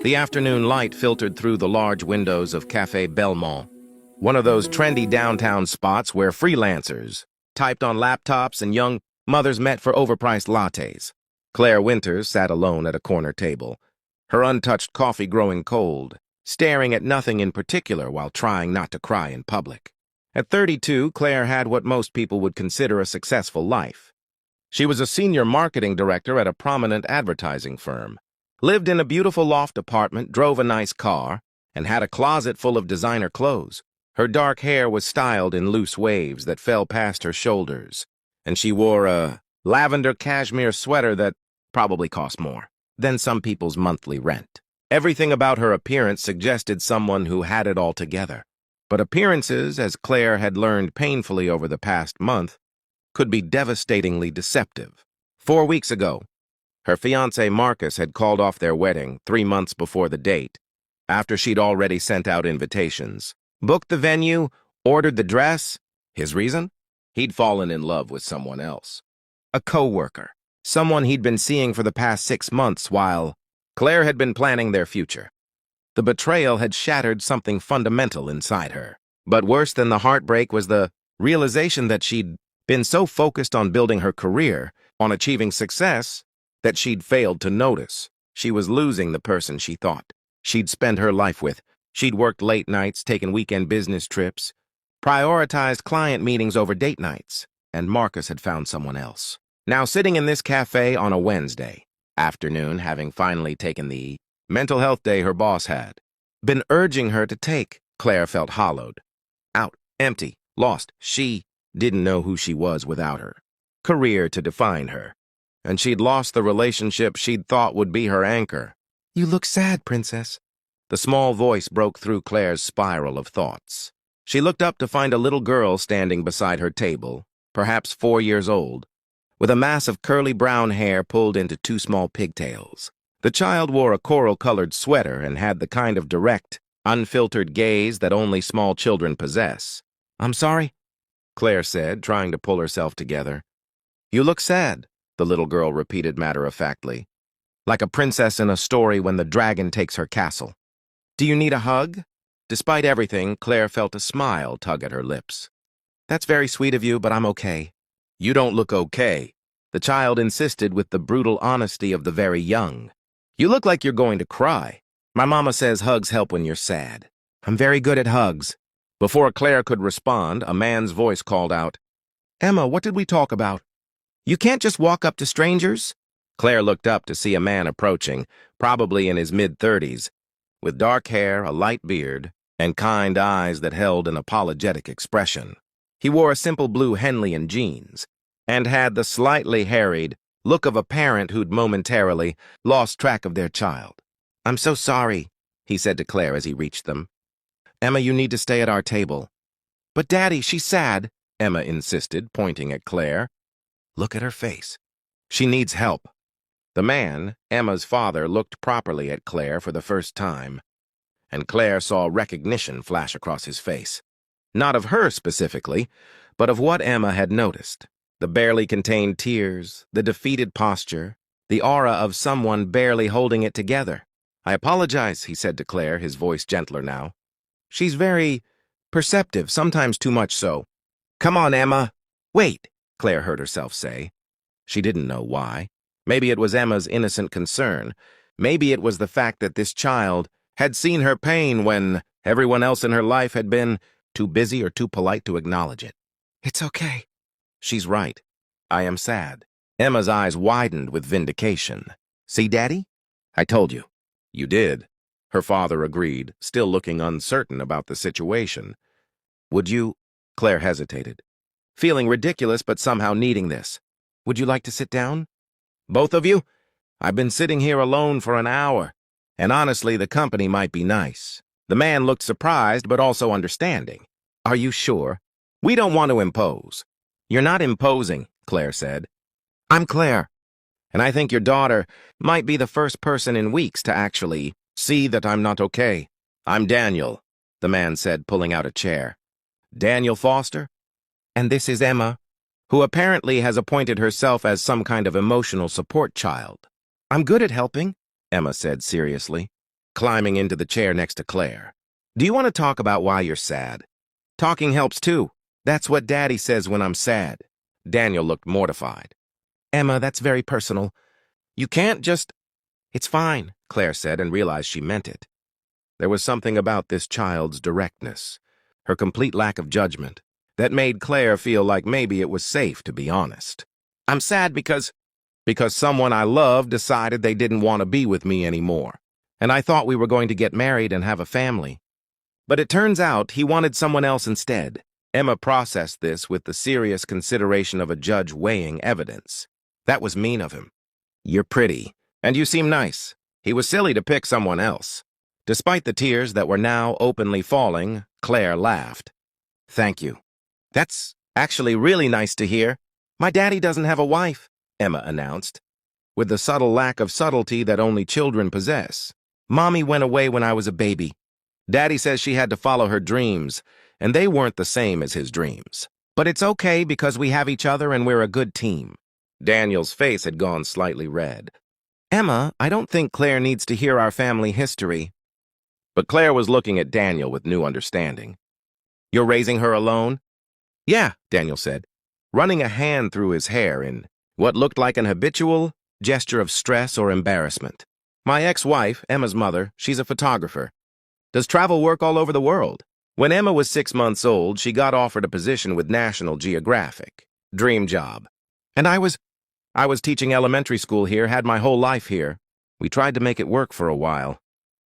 The afternoon light filtered through the large windows of Café Belmont, one of those trendy downtown spots where freelancers typed on laptops and young mothers met for overpriced lattes. Claire Winters sat alone at a corner table, her untouched coffee growing cold, staring at nothing in particular while trying not to cry in public. At 32, Claire had what most people would consider a successful life. She was a senior marketing director at a prominent advertising firm, lived in a beautiful loft apartment, drove a nice car, and had a closet full of designer clothes. Her dark hair was styled in loose waves that fell past her shoulders, and she wore a lavender cashmere sweater that probably cost more than some people's monthly rent. Everything about her appearance suggested someone who had it all together. But appearances, as Claire had learned painfully over the past month, could be devastatingly deceptive. 4 weeks ago, her fiancé Marcus had called off their wedding 3 months before the date, after she'd already sent out invitations, booked the venue, ordered the dress. His reason? He'd fallen in love with someone else. A co-worker, someone he'd been seeing for the past 6 months while Claire had been planning their future. The betrayal had shattered something fundamental inside her. But worse than the heartbreak was the realization that she'd been so focused on building her career, on achieving success, that she'd failed to notice she was losing the person she thought she'd spend her life with. She'd worked late nights, taken weekend business trips, prioritized client meetings over date nights, and Marcus had found someone else. Now sitting in this cafe on a Wednesday afternoon, having finally taken the mental health day her boss had been urging her to take, Claire felt hollowed, out, empty, lost. She didn't know who she was without her career to define her, and she'd lost the relationship she'd thought would be her anchor. "You look sad, Princess." The small voice broke through Claire's spiral of thoughts. She looked up to find a little girl standing beside her table, perhaps 4 years old, with a mass of curly brown hair pulled into 2 small pigtails. The child wore a coral-colored sweater and had the kind of direct, unfiltered gaze that only small children possess. "I'm sorry," Claire said, trying to pull herself together. "You look sad," the little girl repeated matter-of-factly, like a princess in a story when the dragon takes her castle. "Do you need a hug?" Despite everything, Claire felt a smile tug at her lips. "That's very sweet of you, but I'm okay." "You don't look okay," the child insisted with the brutal honesty of the very young. "You look like you're going to cry. My mama says hugs help when you're sad." "I'm very good at hugs." Before Claire could respond, a man's voice called out, "Emma, what did we talk about?" "You can't just walk up to strangers." Claire looked up to see a man approaching, probably in his mid-30s, with dark hair, a light beard, and kind eyes that held an apologetic expression. He wore a simple blue Henley jeans, and had the slightly harried look of a parent who'd momentarily lost track of their child. "I'm so sorry," he said to Claire as he reached them. "Emma, you need to stay at our table." "But Daddy, she's sad," Emma insisted, pointing at Claire. "Look at her face. She needs help." The man, Emma's father, looked properly at Claire for the first time, and Claire saw recognition flash across his face. Not of her specifically, but of what Emma had noticed. The barely contained tears, the defeated posture, the aura of someone barely holding it together. "I apologize," he said to Claire, his voice gentler now. "She's very perceptive, sometimes too much so." "Come on, Emma." "Wait," Claire heard herself say. She didn't know why. Maybe it was Emma's innocent concern. Maybe it was the fact that this child had seen her pain when everyone else in her life had been too busy or too polite to acknowledge it. "It's okay." "She's right. I am sad." Emma's eyes widened with vindication. "See, Daddy? I told you." "You did," her father agreed, still looking uncertain about the situation. "Would you—" Claire hesitated, feeling ridiculous but somehow needing this. "Would you like to sit down?" "Both of you? I've been sitting here alone for an hour, and honestly, the company might be nice." The man looked surprised but also understanding. "Are you sure? We don't want to impose." "You're not imposing," Claire said. "I'm Claire, and I think your daughter might be the first person in weeks to actually see that I'm not okay." "I'm Daniel," the man said, pulling out a chair. "Daniel Foster? And this is Emma, who apparently has appointed herself as some kind of emotional support child." "I'm good at helping," Emma said seriously. climbing into the chair next to Claire. Do you want to talk about why you're sad? Talking helps too. That's what Daddy says when I'm sad. Daniel looked mortified. Emma, that's very personal. You can't just... It's fine, Claire said and realized she meant it. There was something about this child's directness, her complete lack of judgment, that made Claire feel like maybe it was safe to be honest. I'm sad because someone I love decided they didn't want to be with me anymore, and I thought we were going to get married and have a family. But it turns out he wanted someone else instead. Emma processed this with the serious consideration of a judge weighing evidence. That was mean of him. You're pretty, and you seem nice. He was silly to pick someone else. Despite the tears that were now openly falling, Claire laughed. Thank you. That's actually really nice to hear. My daddy doesn't have a wife, Emma announced, with the subtle lack of subtlety that only children possess. Mommy went away when I was a baby. Daddy says she had to follow her dreams, and they weren't the same as his dreams. But it's okay because we have each other and we're a good team. Daniel's face had gone slightly red. Emma, I don't think Claire needs to hear our family history. But Claire was looking at Daniel with new understanding. You're raising her alone? Yeah, Daniel said, running a hand through his hair in what looked like an habitual gesture of stress or embarrassment. My ex-wife, Emma's mother, she's a photographer. Does travel work all over the world? When Emma was 6 months old, she got offered a position with National Geographic. Dream job. And I was teaching elementary school here, had my whole life here. We tried to make it work for a while.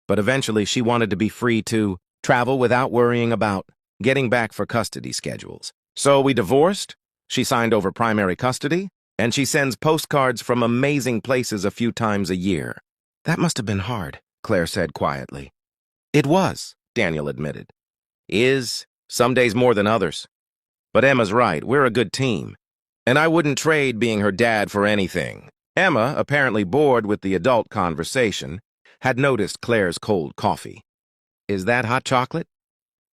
But eventually she wanted to be free to travel without worrying about getting back for custody schedules. So we divorced, she signed over primary custody, and she sends postcards from amazing places a few times a year. That must have been hard, Claire said quietly. It was, Daniel admitted. Is, some days more than others. But Emma's right, we're a good team. And I wouldn't trade being her dad for anything. Emma, apparently bored with the adult conversation, had noticed Claire's cold coffee. Is that hot chocolate?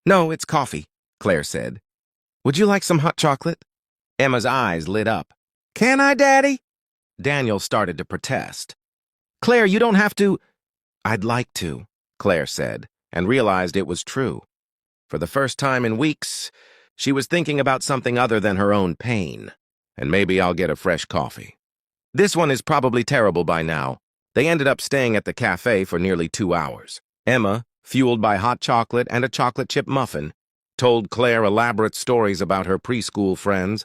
No, it's coffee, Claire said. Would you like some hot chocolate? Emma's eyes lit up. Can I, Daddy? Daniel started to protest. Claire, you don't have to. I'd like to, Claire said, and realized it was true. For the first time in weeks, she was thinking about something other than her own pain. And maybe I'll get a fresh coffee. This one is probably terrible by now. They ended up staying at the cafe for nearly 2 hours. Emma, fueled by hot chocolate and a chocolate chip muffin, told Claire elaborate stories about her preschool friends,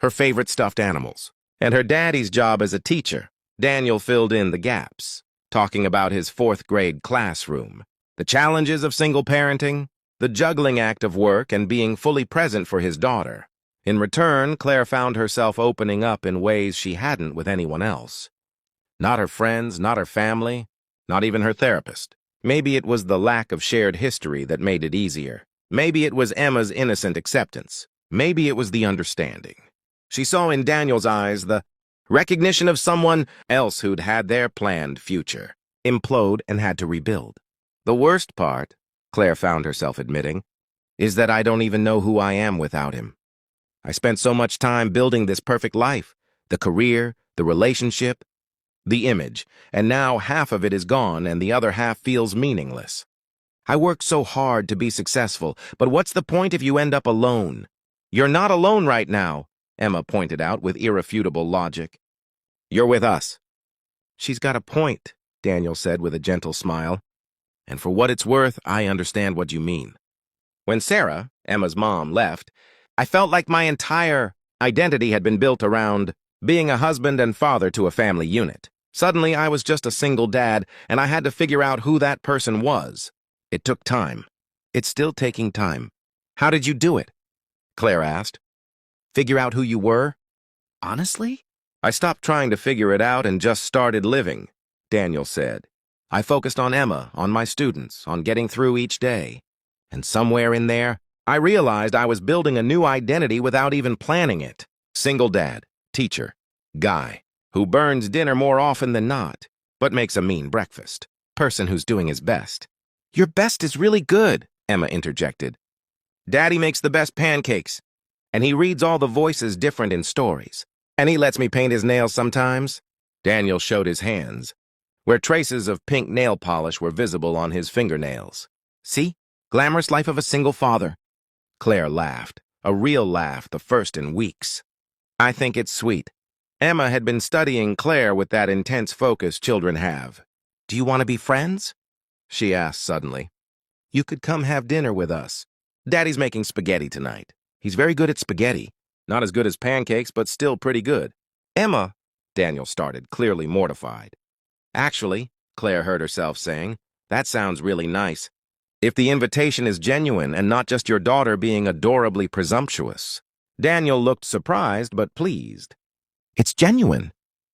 her favorite stuffed animals, and her daddy's job as a teacher. Daniel filled in the gaps, talking about his 4th grade classroom, the challenges of single parenting, the juggling act of work and being fully present for his daughter. In return, Claire found herself opening up in ways she hadn't with anyone else. Not her friends, not her family, not even her therapist. Maybe it was the lack of shared history that made it easier. Maybe it was Emma's innocent acceptance. Maybe it was the understanding. She saw in Daniel's eyes the recognition of someone else who'd had their planned future implode and had to rebuild. The worst part, Claire found herself admitting, is that I don't even know who I am without him. I spent so much time building this perfect life, the career, the relationship, the image, and now half of it is gone and the other half feels meaningless. I worked so hard to be successful, but what's the point if you end up alone? You're not alone right now, Emma pointed out with irrefutable logic. You're with us. She's got a point, Daniel said with a gentle smile. And for what it's worth, I understand what you mean. When Sarah, Emma's mom, left, I felt like my entire identity had been built around being a husband and father to a family unit. Suddenly, I was just a single dad, and I had to figure out who that person was. It took time. It's still taking time. How did you do it? Claire asked. Figure out who you were? Honestly? I stopped trying to figure it out and just started living, Daniel said. I focused on Emma, on my students, on getting through each day. And somewhere in there, I realized I was building a new identity without even planning it. Single dad, teacher, guy, who burns dinner more often than not, but makes a mean breakfast. Person who's doing his best. Your best is really good, Emma interjected. Daddy makes the best pancakes, and he reads all the voices different in stories. And he lets me paint his nails sometimes. Daniel showed his hands, where traces of pink nail polish were visible on his fingernails. "See? Glamorous life of a single father." Claire laughed, a real laugh, the first in weeks. "I think it's sweet." Emma had been studying Claire with that intense focus children have. "Do you want to be friends?" she asked suddenly. "You could come have dinner with us. Daddy's making spaghetti tonight. He's very good at spaghetti. Not as good as pancakes, but still pretty good." "Emma," Daniel started, clearly mortified. "Actually," Claire heard herself saying, "that sounds really nice. If the invitation is genuine and not just your daughter being adorably presumptuous." Daniel looked surprised but pleased. "It's genuine.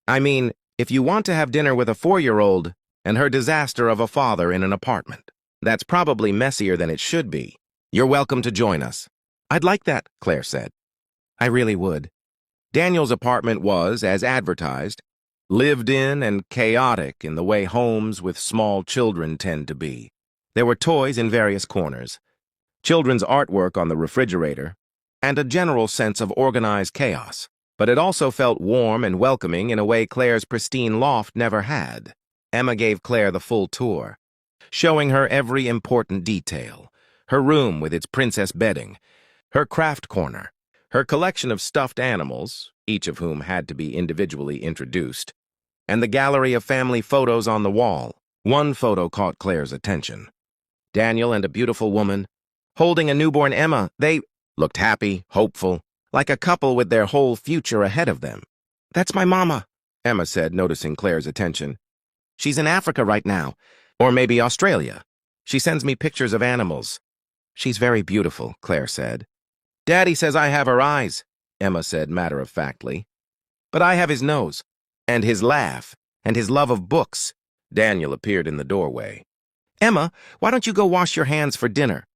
I mean, if you want to have dinner with a 4-year-old and her disaster of a father in an apartment, that's probably messier than it should be. You're welcome to join us." "I'd like that," Claire said. "I really would." Daniel's apartment was, as advertised, lived in and chaotic in the way homes with small children tend to be. There were toys in various corners, children's artwork on the refrigerator, and a general sense of organized chaos. But it also felt warm and welcoming in a way Claire's pristine loft never had. Emma gave Claire the full tour, showing her every important detail: her room with its princess bedding, her craft corner, her collection of stuffed animals, each of whom had to be individually introduced, and the gallery of family photos on the wall. One photo caught Claire's attention. Daniel and a beautiful woman, holding a newborn Emma. They looked happy, hopeful, like a couple with their whole future ahead of them. "That's my mama," Emma said, noticing Claire's attention. "She's in Africa right now, or maybe Australia. She sends me pictures of animals." "She's very beautiful," Claire said. "Daddy says I have her eyes," Emma said matter-of-factly. "But I have his nose, and his laugh, and his love of books." Daniel appeared in the doorway. "Emma, why don't you go wash your hands for dinner?"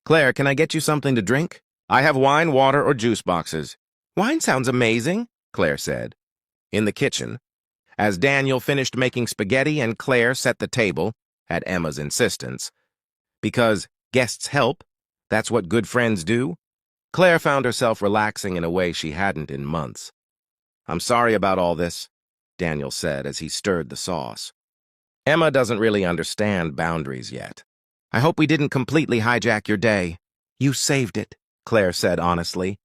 "Claire, can I get you something to drink? I have wine, water, or juice boxes." "Wine sounds amazing," Claire said. In the kitchen, as Daniel finished making spaghetti and Claire set the table, at Emma's insistence, because guests help, that's what good friends do, Claire found herself relaxing in a way she hadn't in months. "I'm sorry about all this," Daniel said as he stirred the sauce. "Emma doesn't really understand boundaries yet. I hope we didn't completely hijack your day." "You saved it," Claire said honestly.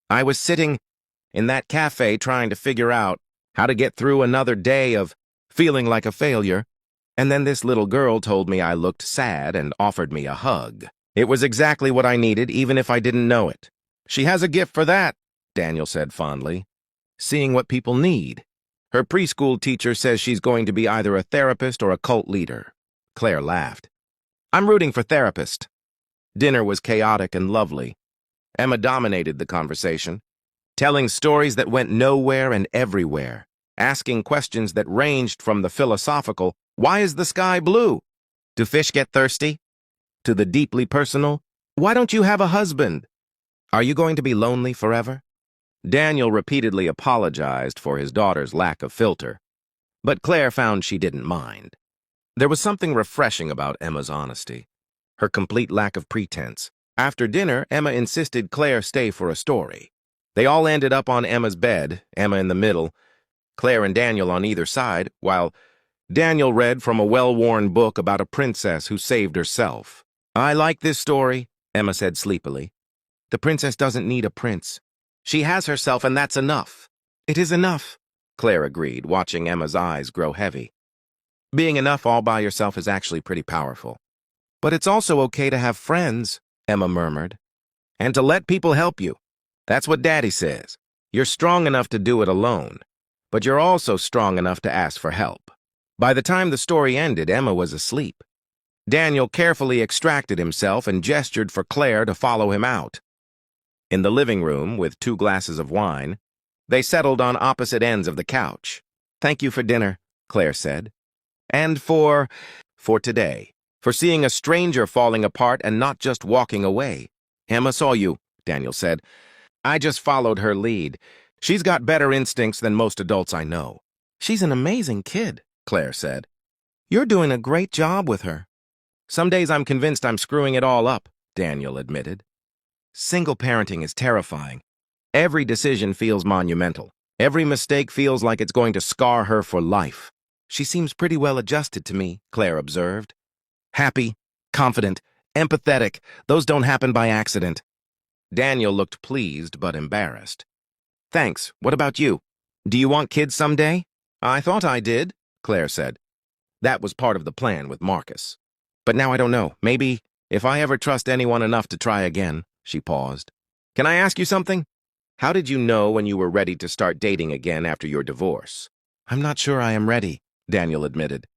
"I was sitting in that cafe trying to figure out how to get through another day of feeling like a failure, and then this little girl told me I looked sad and offered me a hug. It was exactly what I needed, even if I didn't know it." "She has a gift for that," Daniel said fondly. "Seeing what people need. Her preschool teacher says she's going to be either a therapist or a cult leader." Claire laughed. "I'm rooting for therapist." Dinner was chaotic and lovely. Emma dominated the conversation, telling stories that went nowhere and everywhere, asking questions that ranged from the philosophical, "Why is the sky blue?" "Do fish get thirsty?" to the deeply personal, "Why don't you have a husband? Are you going to be lonely forever?" Daniel repeatedly apologized for his daughter's lack of filter, but Claire found she didn't mind. There was something refreshing about Emma's honesty, her complete lack of pretense. After dinner, Emma insisted Claire stay for a story. They all ended up on Emma's bed, Emma in the middle, Claire and Daniel on either side, while Daniel read from a well-worn book about a princess who saved herself. "I like this story," Emma said sleepily. "The princess doesn't need a prince. She has herself, and that's enough." "It is enough," Claire agreed, watching Emma's eyes grow heavy. "Being enough all by yourself is actually pretty powerful. But it's also okay to have friends," Emma murmured, "and to let people help you. That's what Daddy says. You're strong enough to do it alone, but you're also strong enough to ask for help." By the time the story ended, Emma was asleep. Daniel carefully extracted himself and gestured for Claire to follow him out. In the living room, with 2 glasses of wine, they settled on opposite ends of the couch. "Thank you for dinner," Claire said. "And for today. For seeing a stranger falling apart and not just walking away." "Emma saw you," Daniel said. "I just followed her lead. She's got better instincts than most adults I know." "She's an amazing kid," Claire said. "You're doing a great job with her." "Some days I'm convinced I'm screwing it all up," Daniel admitted. "Single parenting is terrifying. Every decision feels monumental. Every mistake feels like it's going to scar her for life." She seems pretty well adjusted to me, Claire observed. Happy, confident, empathetic. Those don't happen by accident. Daniel looked pleased but embarrassed. Thanks. What about you? Do you want kids someday? I thought I did, Claire said. That was part of the plan with Marcus. But now I don't know. Maybe if I ever trust anyone enough to try again. She paused. Can I ask you something? How did you know when you were ready to start dating again after your divorce? I'm not sure I am ready, Daniel admitted.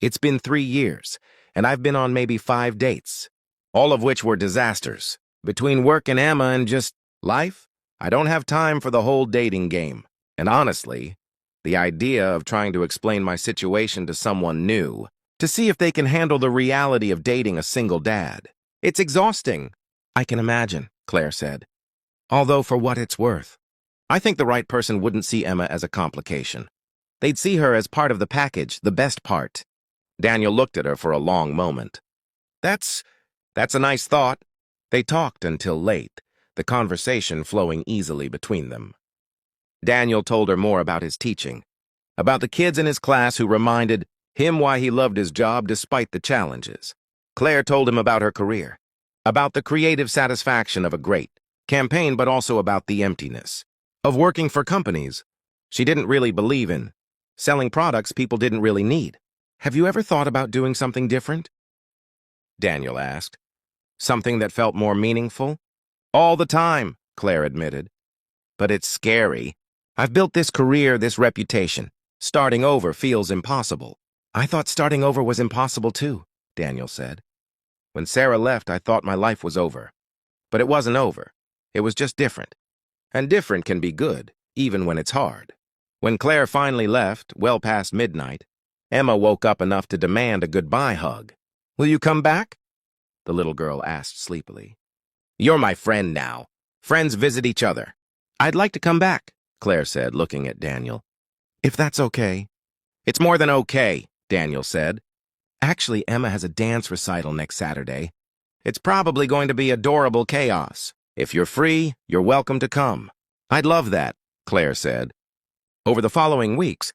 It's been 3 years, and I've been on maybe 5 dates, all of which were disasters. Between work and Emma and just life, I don't have time for the whole dating game. And honestly, the idea of trying to explain my situation to someone new, to see if they can handle the reality of dating a single dad, it's exhausting. I can imagine, Claire said. Although for what it's worth, I think the right person wouldn't see Emma as a complication. They'd see her as part of the package, the best part. Daniel looked at her for a long moment. That's a nice thought. They talked until late, the conversation flowing easily between them. Daniel told her more about his teaching, about the kids in his class who reminded him why he loved his job despite the challenges. Claire told him about her career, about the creative satisfaction of a great campaign, but also about the emptiness of working for companies she didn't really believe in, selling products people didn't really need. Have you ever thought about doing something different? Daniel asked. Something that felt more meaningful? All the time, Claire admitted. But it's scary. I've built this career, this reputation. Starting over feels impossible. I thought starting over was impossible too, Daniel said. When Sarah left, I thought my life was over. But it wasn't over. It was just different. And different can be good, even when it's hard. When Claire finally left, well past midnight, Emma woke up enough to demand a goodbye hug. Will you come back? The little girl asked sleepily. You're my friend now. Friends visit each other. I'd like to come back, Claire said, looking at Daniel. If that's okay. It's more than okay, Daniel said. Actually, Emma has a dance recital next Saturday. It's probably going to be adorable chaos. If you're free, you're welcome to come. I'd love that, Claire said. Over the following weeks,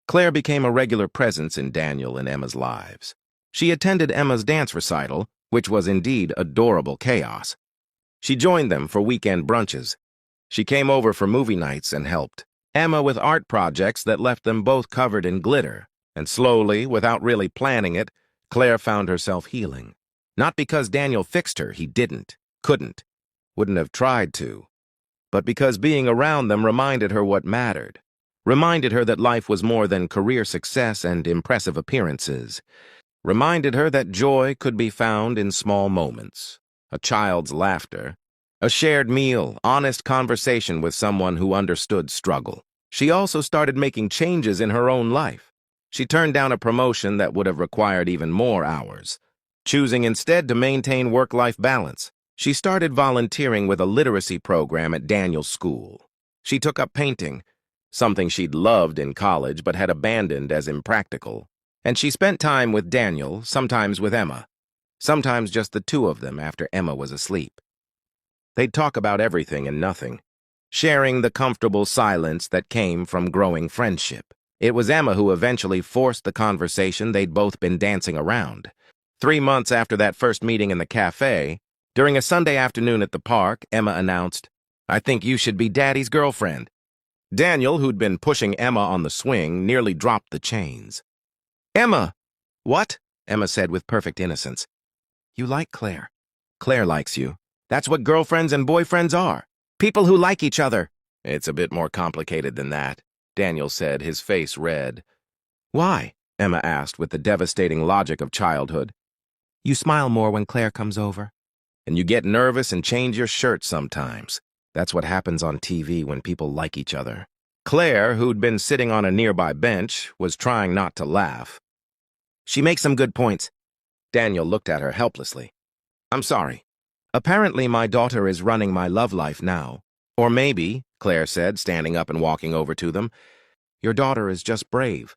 Claire became a regular presence in Daniel and Emma's lives. She attended Emma's dance recital, which was indeed adorable chaos. She joined them for weekend brunches. She came over for movie nights and helped Emma with art projects that left them both covered in glitter. And slowly, without really planning it, Claire found herself healing. Not because Daniel fixed her, he didn't, couldn't, wouldn't have tried to, but because being around them reminded her what mattered, reminded her that life was more than career success and impressive appearances, reminded her that joy could be found in small moments, a child's laughter, a shared meal, honest conversation with someone who understood struggle. She also started making changes in her own life. She turned down a promotion that would have required even more hours, choosing instead to maintain work-life balance. She started volunteering with a literacy program at Daniel's school. She took up painting, something she'd loved in college but had abandoned as impractical. And she spent time with Daniel, sometimes with Emma, sometimes just the two of them after Emma was asleep. They'd talk about everything and nothing, sharing the comfortable silence that came from growing friendship. It was Emma who eventually forced the conversation they'd both been dancing around. 3 months after that first meeting in the cafe, during a Sunday afternoon at the park, Emma announced, I think you should be Daddy's girlfriend. Daniel, who'd been pushing Emma on the swing, nearly dropped the chains. Emma! What? Emma said with perfect innocence. You like Claire. Claire likes you. That's what girlfriends and boyfriends are. People who like each other. It's a bit more complicated than that, Daniel said, his face red. Why? Emma asked with the devastating logic of childhood. You smile more when Claire comes over. And you get nervous and change your shirt sometimes. That's what happens on TV when people like each other. Claire, who'd been sitting on a nearby bench, was trying not to laugh. She makes some good points. Daniel looked at her helplessly. I'm sorry. Apparently my daughter is running my love life now. Or maybe, Claire said, standing up and walking over to them, your daughter is just brave.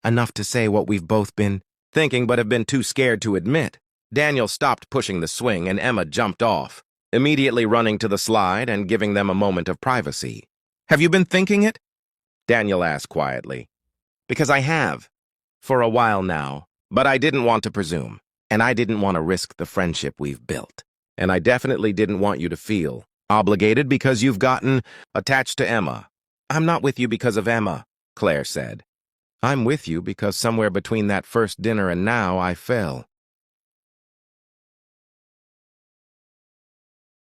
Enough to say what we've both been thinking but have been too scared to admit. Daniel stopped pushing the swing and Emma jumped off, immediately running to the slide and giving them a moment of privacy. Have you been thinking it? Daniel asked quietly. Because I have. For a while now, but I didn't want to presume, and I didn't want to risk the friendship we've built. And I definitely didn't want you to feel obligated because you've gotten attached to Emma. I'm not with you because of Emma, Claire said. I'm with you because somewhere between that first dinner and now I fell.